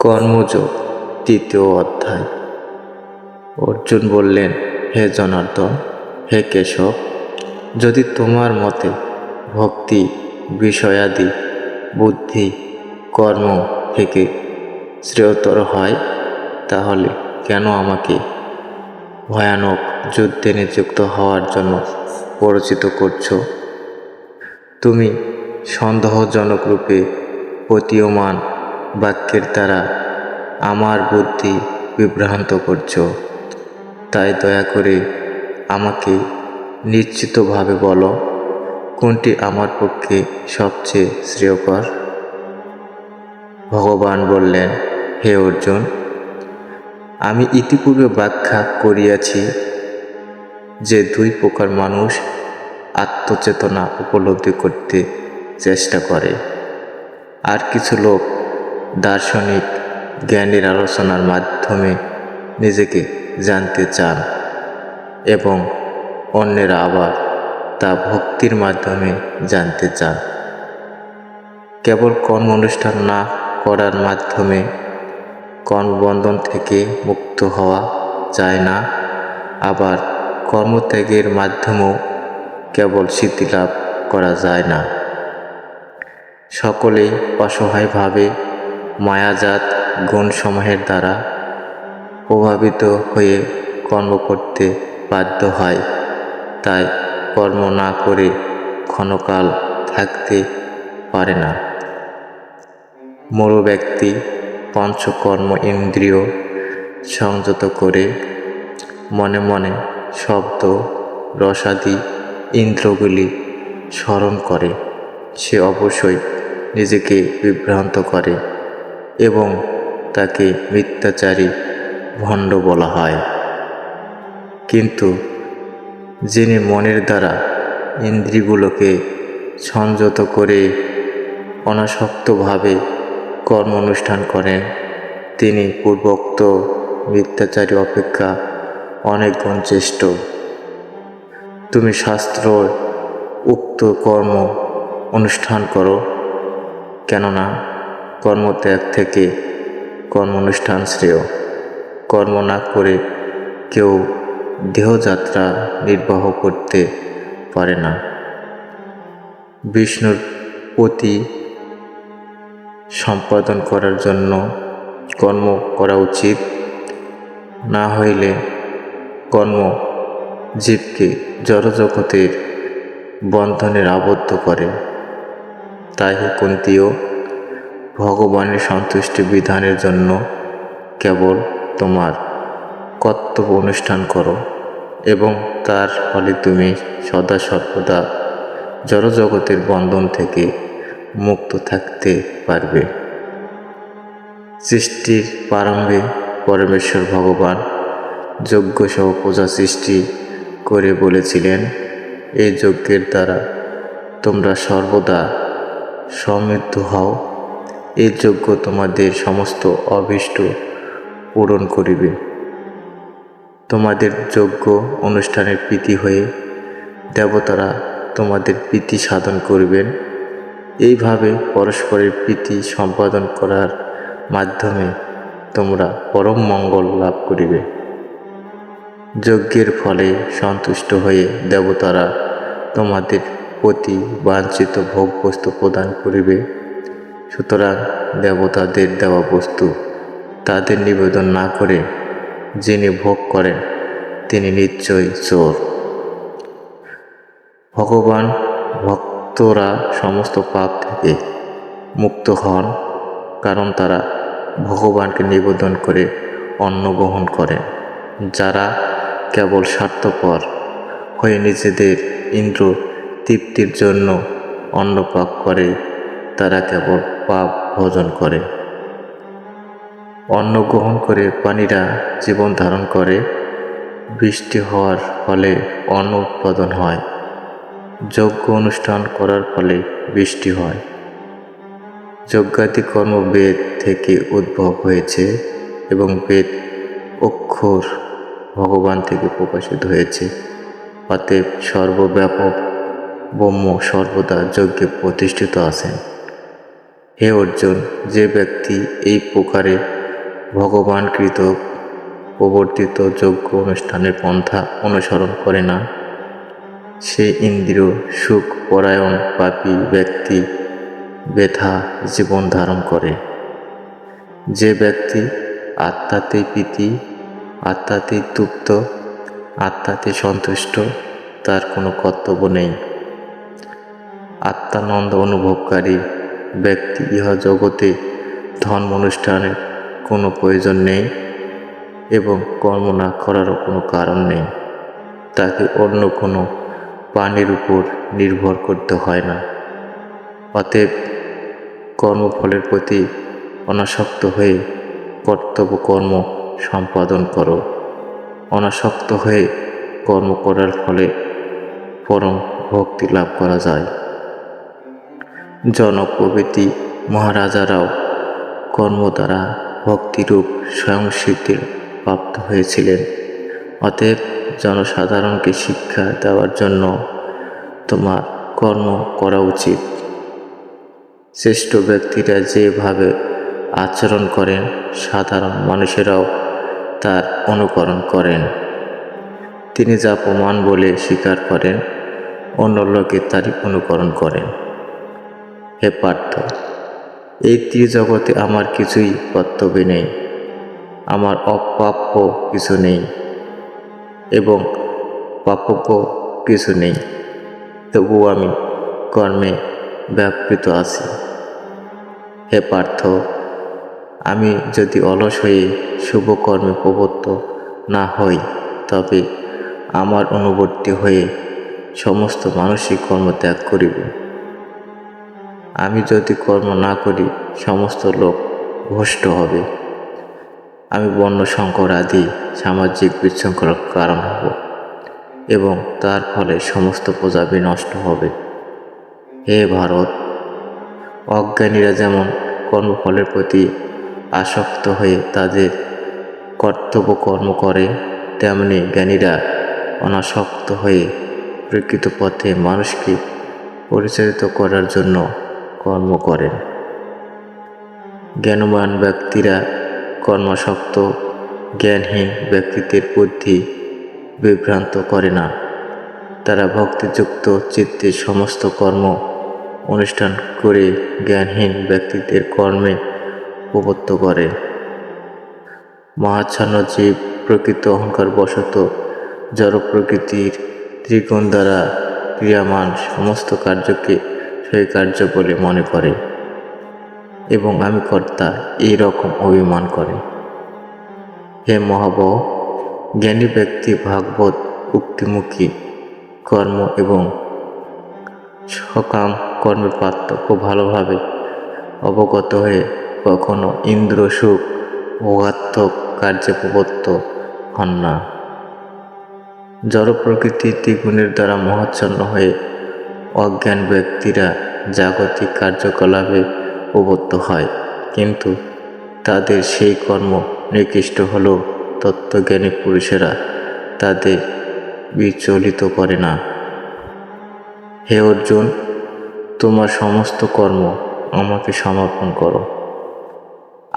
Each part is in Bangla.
কর্মযোগ তৃতীয় অধ্যায়। অর্জুন বললেন, হে জনার্দন, হে কেশব, যদি তোমার মতে ভক্তি বিষয়াদি বুদ্ধি কর্ম থেকে শ্রেয়তর হয়, তাহলে কেন আমাকে ভয়ানক যুদ্ধে নিযুক্ত হওয়ার জন্য প্ররোচিত করছ? তুমি সন্দেহজনক রূপে প্রতীয়মান বাক্যের দ্বারা আমার বুদ্ধি বিভ্রান্ত করছ। তাই দয়া করে আমাকে নিশ্চিতভাবে বলো, কোনটি আমার পক্ষে সবচেয়ে শ্রেয়কর? ভগবান বললেন, হে অর্জুন, আমি ইতিপূর্বে ব্যাখ্যা করিয়াছি যে দুই প্রকার মানুষ আত্মচেতনা উপলব্ধি করতে চেষ্টা করে। আর কিছু লোক দার্শনিক জ্ঞানের আলোচনার মাধ্যমে নিজেকে জানতে চান এবং অন্যেরা আবার তা ভক্তির মাধ্যমে জানতে চান। কেবল কর্ম অনুষ্ঠান না করার মাধ্যমে কর্মবন্ধন থেকে মুক্ত হওয়া যায় না, আবার কর্মত্যাগের মাধ্যমেও কেবল সিদ্ধি লাভ করা যায় না। সকলেই অসহায়ভাবে মায়াজাত গুণসমূহের দ্বারা প্রভাবিত হয়ে কর্ম করতে বাধ্য হয়। তাই কর্ম না করে ক্ষণকাল থাকতে পারে না। মূঢ় ব্যক্তি পঞ্চকর্ম ইন্দ্রিয় সংযত করে মনে মনে শব্দ রসাদি ইন্দ্রিয়গুলি স্মরণ করে। সে অবশ্যই নিজেকে বিভ্রান্ত করে এবং তাকে মিথ্যাচারী ভণ্ড বলা হয়। কিন্তু যিনি মনের দ্বারা ইন্দ্রিয়গুলোকে সংযত করে অনাসক্তভাবে কর্ম অনুষ্ঠান করেন, তিনি পূর্বোক্ত মিথ্যাচারী অপেক্ষা অনেক গুণ শ্রেষ্ঠ। তুমি শাস্ত্র উক্ত কর্ম অনুষ্ঠান করো, কেননা কর্মত্যাগ থেকে কর্ম অনুষ্ঠান শ্রেয়। কর্ম না করে কেউ দেহযাত্রা নির্বাহ করতে পারে না। বিষ্ণুর প্রতি সম্পাদন করার জন্য কর্ম করা উচিত, না হইলে কর্ম জীবকে জড়জগতের বন্ধনের আবদ্ধ করে। তাই হে কুন্তীও, ভগবানের সন্তুষ্টি বিধানের জন্য কেবল তোমার কর্তব্য অনুষ্ঠান করো এবং তার ফলে তুমি সদা সর্বদা জড়জগতের বন্ধন থেকে মুক্ত থাকতে পারবে। সৃষ্টির প্রারম্ভে পরমেশ্বর ভগবান যজ্ঞসহ প্রজা সৃষ্টি করে বলেছিলেন, এই যজ্ঞের দ্বারা তোমরা সর্বদা সমৃদ্ধ হও। এই যজ্ঞ তোমাদের সমস্ত অভীষ্ট পূরণ করিবে। তোমাদের যজ্ঞ অনুষ্ঠানের প্রীতি হয়ে দেবতারা তোমাদের প্রীতি সাধন করিবেন। এইভাবে পরস্পরের প্রীতি সম্পাদন করার মাধ্যমে তোমরা পরম মঙ্গল লাভ করিবে। যজ্ঞের ফলে সন্তুষ্ট হয়ে দেবতারা তোমাদের প্রতি বাঞ্ছিত ভোগবস্তু প্রদান করিবে। সুতরাং দেবতাদের দেওয়া বস্তু তাদের নিবেদন না করে যিনি ভোগ করেন তিনি নিশ্চয়ই চোর। ভগবান ভক্তরা সমস্ত পাপ থেকে মুক্ত হন, কারণ তারা ভগবানকে নিবেদন করে অন্ন গ্রহণ করেন। যারা কেবল স্বার্থপর হয়ে নিজেদের ইন্দ্র তৃপ্তির জন্য অন্ন পাক করে, তারা কেবল পাপ ভোজন করে। অন্ন গ্রহণ করে প্রাণীরা জীবন ধারণ করে। বৃষ্টি হওয়ার ফলে অন্ন উৎপাদন হয়। যজ্ঞ অনুষ্ঠান করার ফলে বৃষ্টি হয়। যজ্ঞাদি কর্ম বেদ থেকে উদ্ভব হয়েছে এবং বেদ অক্ষর ভগবান থেকে প্রকাশিত হয়েছে। অতএব সর্বব্যাপক ব্রহ্ম সর্বদা যজ্ঞে প্রতিষ্ঠিত আছেন। হে অর্জুন, যে ব্যক্তি এই প্রকারে ভগবানকৃত প্রবর্তিত যজ্ঞ অনুষ্ঠানের পন্থা অনুসরণ করে না, সে ইন্দ্রিয় সুখ পরায়ণ পাপী ব্যক্তি ব্যথা জীবন ধারণ করে। যে ব্যক্তি আত্মাতেই প্রীতি, আত্মাতেই তৃপ্ত, আত্মাতে সন্তুষ্ট, তার কোনো কর্তব্য নেই। আত্মানন্দ অনুভবকারী ব্যক্তি ইহা জগতে ধর্ম অনুষ্ঠানের কোনো প্রয়োজন নেই এবং কর্ম না করারও কোনো কারণ নেই। তাকে অন্য কোনো প্রাণীর উপর নির্ভর করতে হয় না। অতএব কর্মফলের প্রতি অনাসক্ত হয়ে কর্তব্য কর্ম সম্পাদন করো। অনাসক্ত হয়ে কর্ম করার ফলে পরম ভক্তি লাভ করা যায়। জনক প্রভৃতি মহারাজারাও কর্ম দ্বারা ভক্তিরূপ স্বয়ংসিদ্ধি প্রাপ্ত হয়েছিলেন। অতএব জনসাধারণকে শিক্ষা দেওয়ার জন্য তোমার কর্ম করা উচিত। শ্রেষ্ঠ ব্যক্তিরা যেভাবে আচরণ করেন, সাধারণ মানুষেরাও তার অনুকরণ করেন। তিনি যা প্রমাণ বলে স্বীকার করেন, অন্য লোকে তারই অনুকরণ করেন। হে পার্থ, এই ত্রিজগতে আমার কিছুই কর্তব্য নেই, আমার অপ্রাপ্য কিছু নেই এবং প্রাপক কিছু নেই। তবুও আমি কর্মে ব্যাপৃত আছি। হে পার্থ, আমি যদি অলস হয়ে শুভ কর্মে প্রবৃত্ত না হই, তবে আমার অনুবর্তী হয়ে সমস্ত মানসিক কর্ম ত্যাগ করিবে। আমি যদি কর্ম না করি, সমস্ত লোক ভ্রষ্ট হবে। আমি বর্ণ সংকর আদি সামাজিক বিশৃঙ্খলার কারণ হব এবং তার ফলে সমস্ত প্রজা বিনষ্ট হবে। হে ভারত, অজ্ঞানীরা যেমন কর্মফলের প্রতি আসক্ত হয়ে তাদের কর্তব্য কর্ম করে, তেমনি জ্ঞানীরা অনাসক্ত হয়ে প্রকৃত পথে মানুষকে পরিচালিত করার জন্য কর্ম করেন। জ্ঞানবান ব্যক্তিরা কর্মাসক্ত জ্ঞানহীন ব্যক্তিদের বুদ্ধি বিভ্রান্ত করে না। তারা ভক্তিযুক্ত চিত্তে সমস্ত কর্ম অনুষ্ঠান করে জ্ঞানহীন ব্যক্তিদের কর্মে প্রবৃত্ত করে। মহাচ্ছন্ন জীব প্রকৃত অহংকার বশত জড় প্রকৃতির ত্রিগুণ দ্বারা ক্রিয়ামান সমস্ত কার্যকে সেই কার্য বলে মনে করে এবং আমি কর্তা এই রকম অভিমান করে। হে মহাবহ, জ্ঞানী ব্যক্তি ভাগবত উক্তিমুখী কর্ম এবং সকাম কর্মের পার্থক্য ভালোভাবে অবগত হয়ে কখনো ইন্দ্র সুখ ভোগাত্মক কার্যে প্রবৃত্ত হন না। জড় প্রকৃতির ত্রিগুণের দ্বারা মোহাচ্ছন্ন হয়ে অজ্ঞান ব্যক্তিরা জাগতিক কার্যকলাপে প্রবৃত্ত হয়, কিন্তু তাদের সেই কর্ম নিকৃষ্ট হলেও তত্ত্বজ্ঞানী পুরুষেরা তাদের বিচলিত করে না। হে অর্জুন, তোমার সমস্ত কর্ম আমাকে সমর্পণ করো।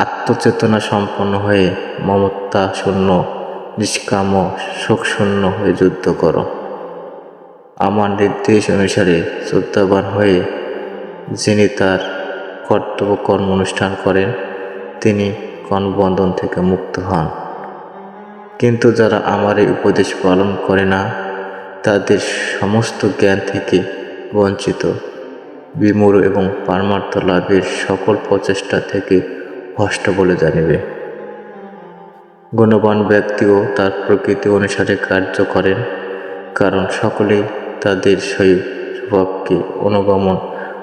আত্মচেতনা সম্পন্ন হয়ে মমতা শূন্য, নিষ্কাম, শোকশূন্য হয়ে যুদ্ধ করো। আমার নির্দেশ অনুসারে শ্রদ্ধাবান হয়ে যিনি তার কর্তব্য কর্ম অনুষ্ঠান করেন, তিনি কর্মবন্ধন থেকে মুক্ত হন। কিন্তু যারা আমার এই উপদেশ পালন করে না, তাদের সমস্ত জ্ঞান থেকে বঞ্চিত, বিমূঢ় এবং পারমার্থ লাভের সকল প্রচেষ্টা থেকে ভ্রষ্ট বলে জানিবে। গুণবান ব্যক্তিও তার প্রকৃতি অনুসারে কার্য করেন, কারণ সকলেই তাদের স্বভাবকে অনুগমন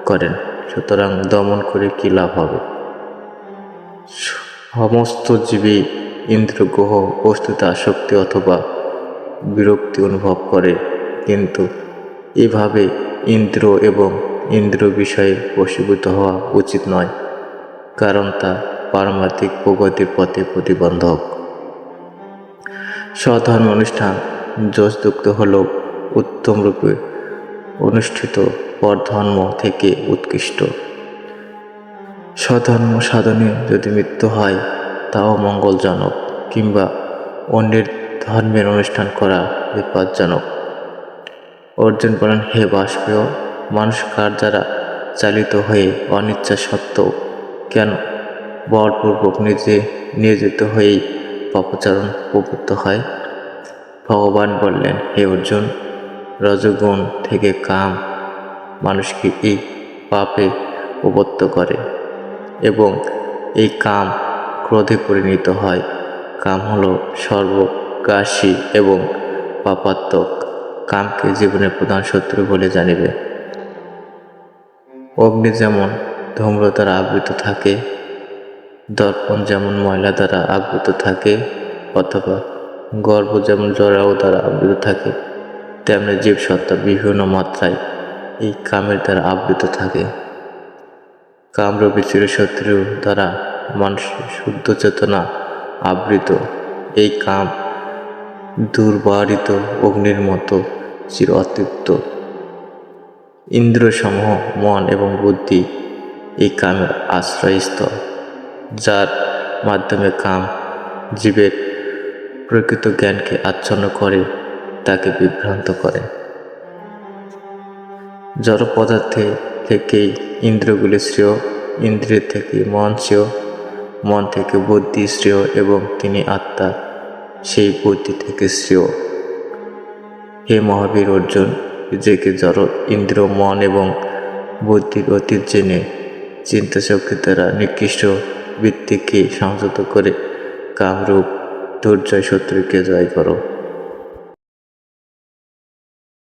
করেন। সুতরাং দমন করে কি লাভ হবে? সমস্ত জীবী ইন্দ্রিয়গ্রহ বস্তুতে আসক্তি অথবা বিরক্তি অনুভব করে, কিন্তু এভাবে ইন্দ্র এবং ইন্দ্রিয় বিষয়ে বশীভূত হওয়া উচিত নয়, কারণ তা পারমার্থিক প্রগতির পথে প্রতিবন্ধক। স্বধর্ম অনুষ্ঠান যশযুক্ত হলেও উত্তম রূপে অনুষ্ঠিত পরধর্ম থেকে উৎকৃষ্ট। স্বধর্ম সাধনে যদি মৃত্যু হয় তাও মঙ্গলজনক, কিংবা অন্যের ধর্মের অনুষ্ঠান করা বিপজ্জনক। অর্জুন বলেন, হে বাষ্পেয়, মানুষ কার দ্বারা চালিত হয়ে অনিচ্ছা সত্ত্বেও কেন বলপূর্বক নিজে নিয়োজিত হয়েই পাপাচরণ প্রবৃত্ত হয়? ভগবান বললেন, হে অর্জুন, রজগুণ থেকে কাম মানুষকে এই পাপে প্রবৃত্ত করে এবং এই কাম ক্রোধে পরিণত হয়। কাম হলো সর্বগ্রাসী এবং পাপাত্মক। কামকে জীবনের প্রধান শত্রু বলে জানিবে। অগ্নি যেমন ধূম্র দ্বারা আবৃত থাকে, দর্পণ যেমন ময়লা দ্বারা আবৃত থাকে, অথবা গর্ভ যেমন জরায়ু দ্বারা আবৃত থাকে, তেমনি জীবসত্তা বিভিন্ন মাত্রায় এই কামের দ্বারা আবৃত থাকে। কামরূপী চিরশত্রু দ্বারা মানুষ শুদ্ধ চেতনা আবৃত। এই কাম দুর্বারিত অগ্নির মতো চির অতৃপ্ত। ইন্দ্রিয়সমূহ, মন এবং বুদ্ধি এই কামের আশ্রয়স্থল, যার মাধ্যমে কাম জীবের প্রকৃত জ্ঞানকে আচ্ছন্ন করে, তাকে বিভ্রান্ত করে। জড় পদার্থে থেকেই ইন্দ্রিয়গুলি শ্রেয়, ইন্দ্রিয় থেকে মন শ্রেয়, মন থেকে বুদ্ধি শ্রেয় এবং তিনি আত্মা সেই বুদ্ধি থেকে শ্রেয়। হে মহাবীর অর্জুন, নিজেকে জড় ইন্দ্রিয়, মন এবং বুদ্ধির অতীত জেনে চিন্তাশক্তি দ্বারা নিকৃষ্ট বৃত্তিকে সংযত করে কামরূপ দুর্জয় শত্রুকে জয় করো।